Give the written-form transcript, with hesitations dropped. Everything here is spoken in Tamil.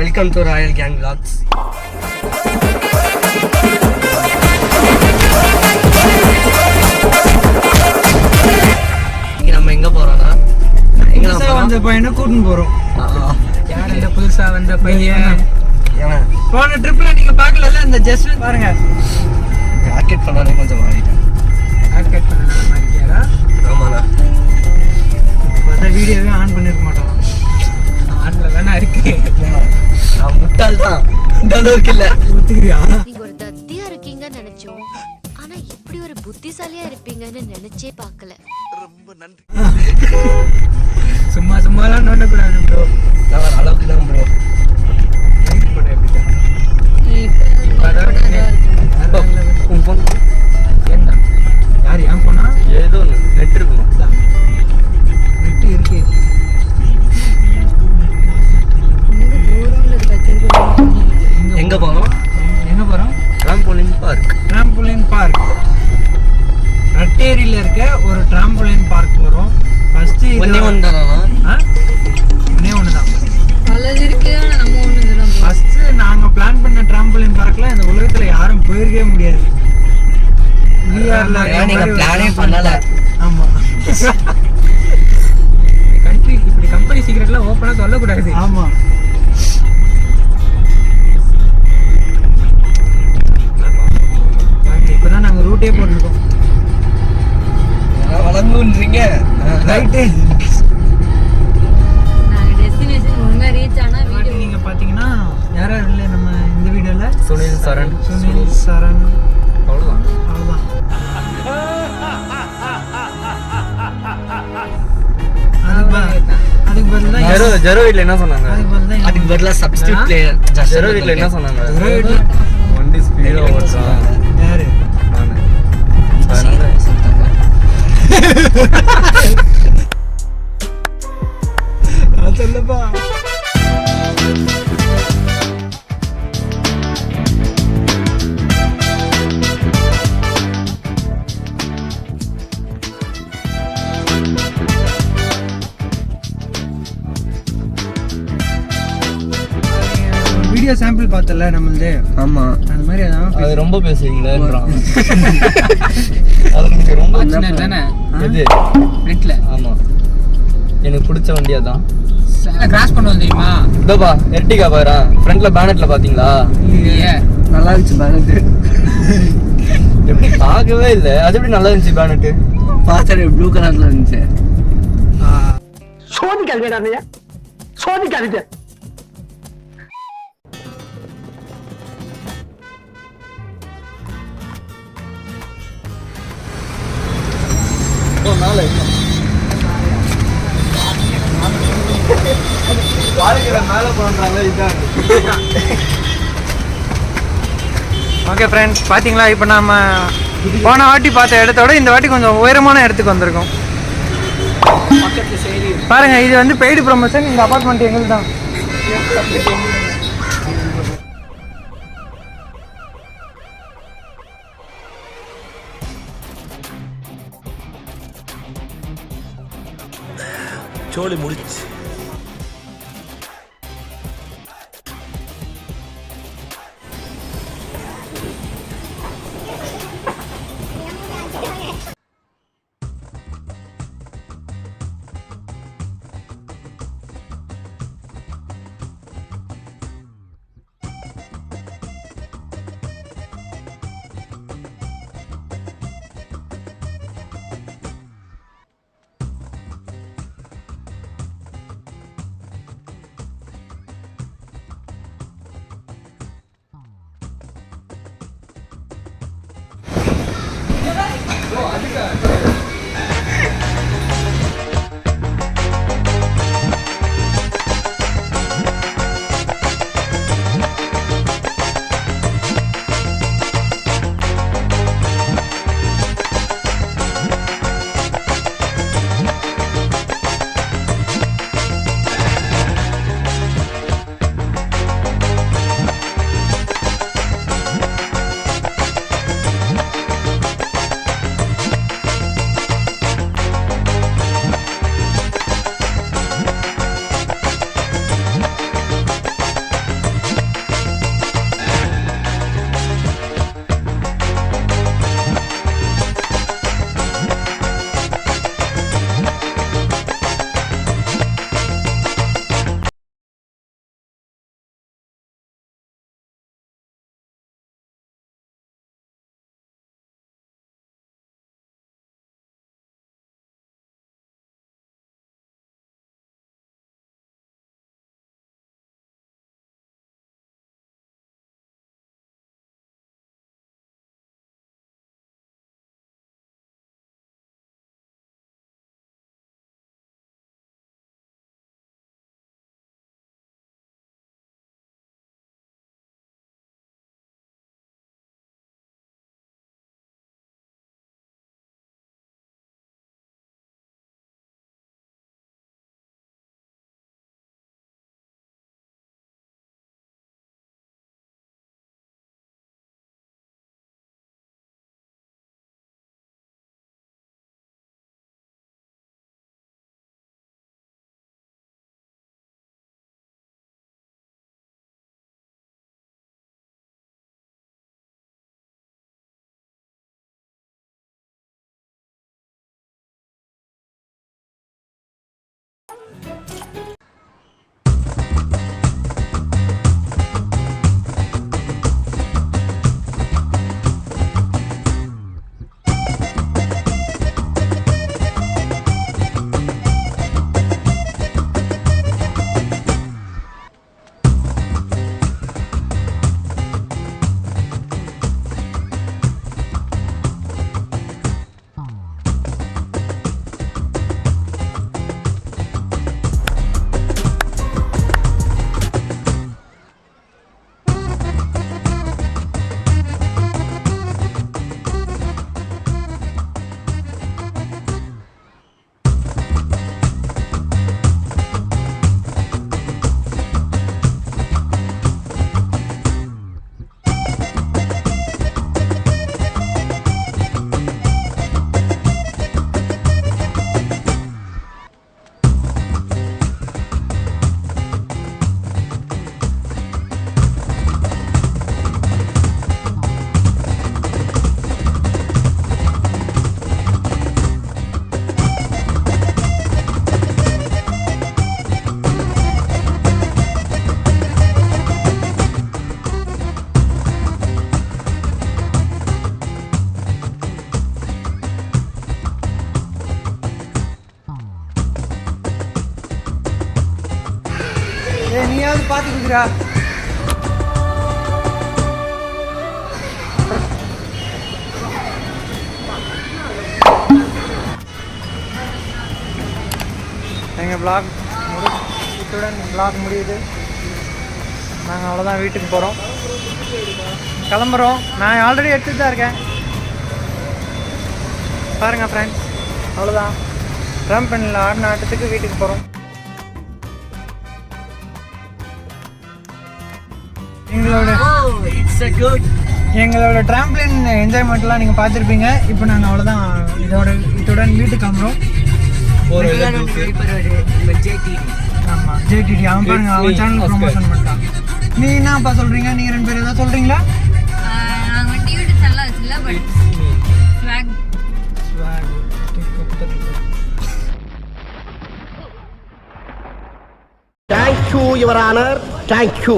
Welcome to Royal gang vlogs. நம்ம எங்க போறோம்னா புதுசா வந்த பையனை கூட்டின்னு போறோம். யார் இந்த புதுசா வந்த பையன்? போன ட்ரிப்ல நீங்க பார்க்கல இந்த ஜஸ்ட் பாருங்க. ராக்கெட் பண்ணானே கொஞ்சம் மாறிட்டேன். ராக்கெட் பண்ணானே மாறிட்டியாரா? ஆமாண்ணா. பார்த்தா வீடியோவே ஆன் பண்ணிருக்க மாட்டோம். ஆன்ல தானே இருக்கு. நான் முட்டாள் தான், இந்த அளவுக்கு இல்ல. ஒத்துக்கிறியா? நீங்க ஒரு தத்தியா இருக்கீங்கன்னு நினைச்சோம், ஆனா இப்படி ஒரு புத்திசாலியா இருப்பீங்கன்னு நினைச்சே பார்க்கல. ரொம்ப நன்றி. சும்மா சும்மாலாம் நோண்டக்கூடாது ப்ரோ. நான் அளவுக்கு தான் ப்ரோ. யார் ஏன் போனா? ஏதோ நெட் இருக்குமா? நெட் இருக்கு. எங்க போறோம்? எங்க போறோம்? Trampoline park. டிராம்போலின் பார்க் ரட்டேரியில இருக்க ஒரு டிராம்போலின் பார்க் வரும். ஃபர்ஸ்ட் ஒண்ணே ஒன்று தானா? ஒண்ணே ஒன்று தான். பலது இருக்கு, ஆனா நம்ம ஒண்ணு தான். ஃபர்ஸ்ட் நாங்க பிளான் பண்ண டிராம்போலின் பார்க்ல இந்த உலகத்துல யாரும் போயிருக்கவே முடியாது. நீங்க பிளானே பண்ணல. ஆமா. கண்ட்ரி இப்படி கம்பெனி சீக்ரெட்லாம் ஓப்பனா சொல்லக்கூடாது. ஆமா. இப்பதான் நாங்க ரூட்டே போட்டுருக்கோம். வளர்ந்துன்றீங்க ரைட்டு. நாங்க டெஸ்டினேஷன் ஒழுங்கா ரீச் ஆனா வீடியோ நீங்க பாத்தீங்கன்னா யாரா இல்ல நம்ம இந்த வீடியோல சுனில் சரண். சுனில் சரண் அவ்வளவுதான். அவ்வளவுதான். அதுக்கு பதிலா ஜெரோ வீட்ல என்ன சொன்னாங்க? அதுக்கு பதிலா சப்ஸ்டிட்யூட் பிளேயர் ஜெரோ வீட்ல என்ன சொன்னாங்க? வண்டி ஸ்பீடா ஓடுறான். யாரு? நானு. சொல்லப்பா. வீடியோ சாம்பிள் பார்த்தல நம்மளது. ஆமா, அந்த மாதிரி அதான். அது ரொம்ப பேசுவீங்களேன்றான். அது எனக்கு ரொம்ப சின்ன தானே இது ஃப்ரண்ட்ல. ஆமா, எனக்கு பிடிச்ச வண்டி அதான். கிராஸ் பண்ணுவோம் தெரியுமா? இதோபா எர்டிகா பாரு, ஃப்ரண்ட்ல பேனட்ல பாத்தீங்களா? இல்லையே. நல்லா இருந்துச்சு பேனட். எப்படி பார்க்கவே இல்ல, அது எப்படி நல்லா இருந்துச்சு பேனட்? பாத்தா ப்ளூ கலர்ல இருந்துச்சு. சோதிக்காதீங்க, சோதிக்காதீங்க. ஓகே ஃப்ரெண்ட்ஸ், பார்த்தீங்களா இப்போ நம்ம போன வாட்டி பார்த்த இடத்தோட இந்த வாட்டி கொஞ்சம் உயரமான இடத்துக்கு வந்திருக்கோம். பாருங்க, இது வந்து பெய்டு ப்ரொமோஷன். இந்த அபார்ட்மெண்ட் எங்களுக்கு தான். சோலி முடிச்சு. ஏய் நீயாவது பார்த்து குதிரா. எங்கள் vlog இத்துடன் vlog முடியுது. நாங்கள் அவ்வளோதான் வீட்டுக்கு போகிறோம், கிளம்புறோம். நான் ஆல்ரெடி எடுத்துகிட்டு தான் இருக்கேன் பாருங்கள் ஃப்ரெண்ட்ஸ். அவ்வளோதான், ட்ரம்பனில் ஆடின ஆட்டத்துக்கு வீட்டுக்கு போகிறோம். எங்களோட ட்ராம்ப்ளின் என்ஜாய்மெண்ட்லாம் நீங்கள் பார்த்துருப்பீங்க. இப்போ நாங்கள் அவ்வளோதான் இத்துடன் வீட்டுக்கு கிளம்புறோம். ஆமாம், ஜேடிடி அவன் பாருங்க, அவன் சேனல் ப்ரொமோஷன் பண்ணிட்டான். நீ என்னப்பா சொல்கிறீங்க? நீங்கள் 2 பேர் ஏதாவது சொல்கிறீங்களா? நாங்கள் வந்து யூடியூப் நல்லா வச்சுல, but Thank you, Your Honor. Thank you.